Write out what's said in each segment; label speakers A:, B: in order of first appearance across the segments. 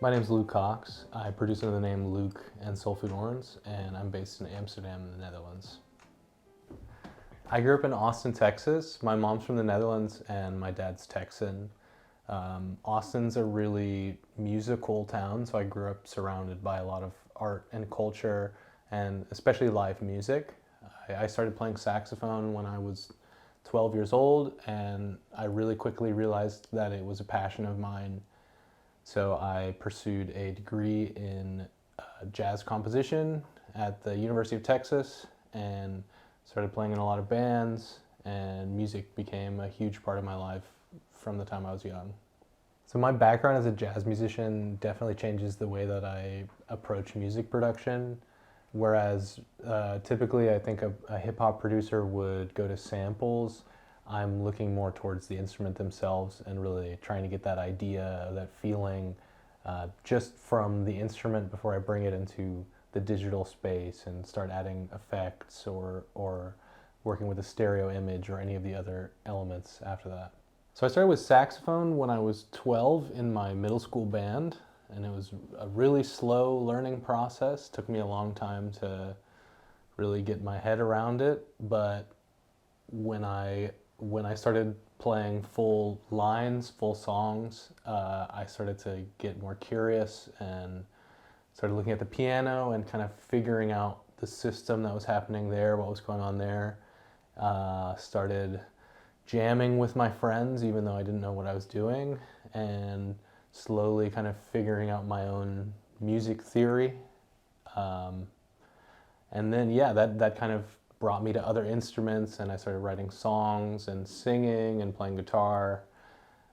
A: My name's Louk. I produce under the name Louk and Soul Food Orange, and I'm based in Amsterdam in the Netherlands. I grew up in Austin, Texas. My mom's from the Netherlands and my dad's Texan. Austin's a really musical town, so I grew up surrounded by a lot of art and culture, and especially live music. I started playing saxophone when I was 12 years old, and I really quickly realized that it was a passion of mine. So I pursued a degree in jazz composition at the University of Texas and started playing in a lot of bands, and music became a huge part of my life from the time I was young. So my background as a jazz musician definitely changes the way that I approach music production. Whereas typically I think a hip hop producer would go to samples, I'm looking more towards the instrument themselves and really trying to get that idea, that feeling just from the instrument before I bring it into the digital space and start adding effects or working with a stereo image or any of the other elements after that. So I started with saxophone when I was 12 in my middle school band, and it was a really slow learning process. It took me a long time to really get my head around it, but when I started playing full lines, full songs, I started to get more curious and started looking at the piano and kind of figuring out the system that was happening there, what was going on there. Started jamming with my friends, even though I didn't know what I was doing, and slowly kind of figuring out my own music theory. And then, yeah, that kind of brought me to other instruments, and I started writing songs and singing and playing guitar.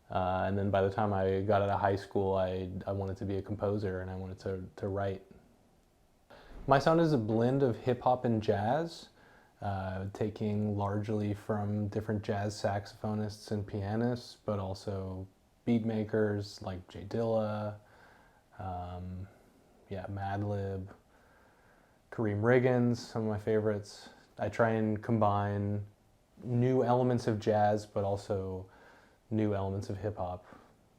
A: And then by the time I got out of high school, I wanted to be a composer and I wanted to write. My sound is a blend of hip hop and jazz, taking largely from different jazz saxophonists and pianists, but also beat makers like Jay Dilla, Madlib, Kareem Riggins, some of my favorites. I try and combine new elements of jazz, but also new elements of hip hop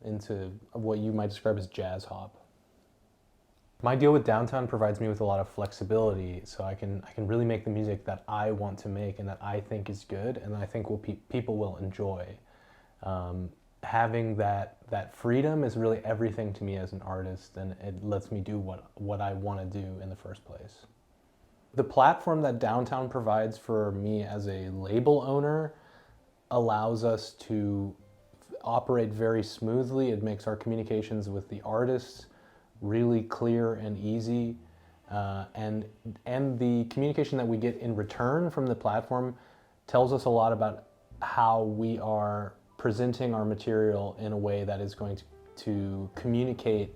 A: into what you might describe as jazz hop. My deal with Downtown provides me with a lot of flexibility, so I can really make the music that I want to make and that I think is good and that I think people will enjoy. Having that freedom is really everything to me as an artist, and it lets me do what I want to do in the first place. The platform that Downtown provides for me as a label owner allows us to operate very smoothly. It makes our communications with the artists really clear and easy, and the communication that we get in return from the platform tells us a lot about how we are presenting our material in a way that is going to communicate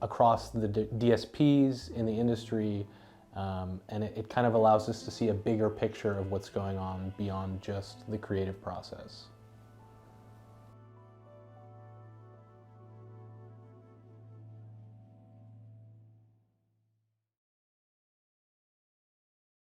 A: across the DSPs in the industry, and it kind of allows us to see a bigger picture of what's going on beyond just the creative process.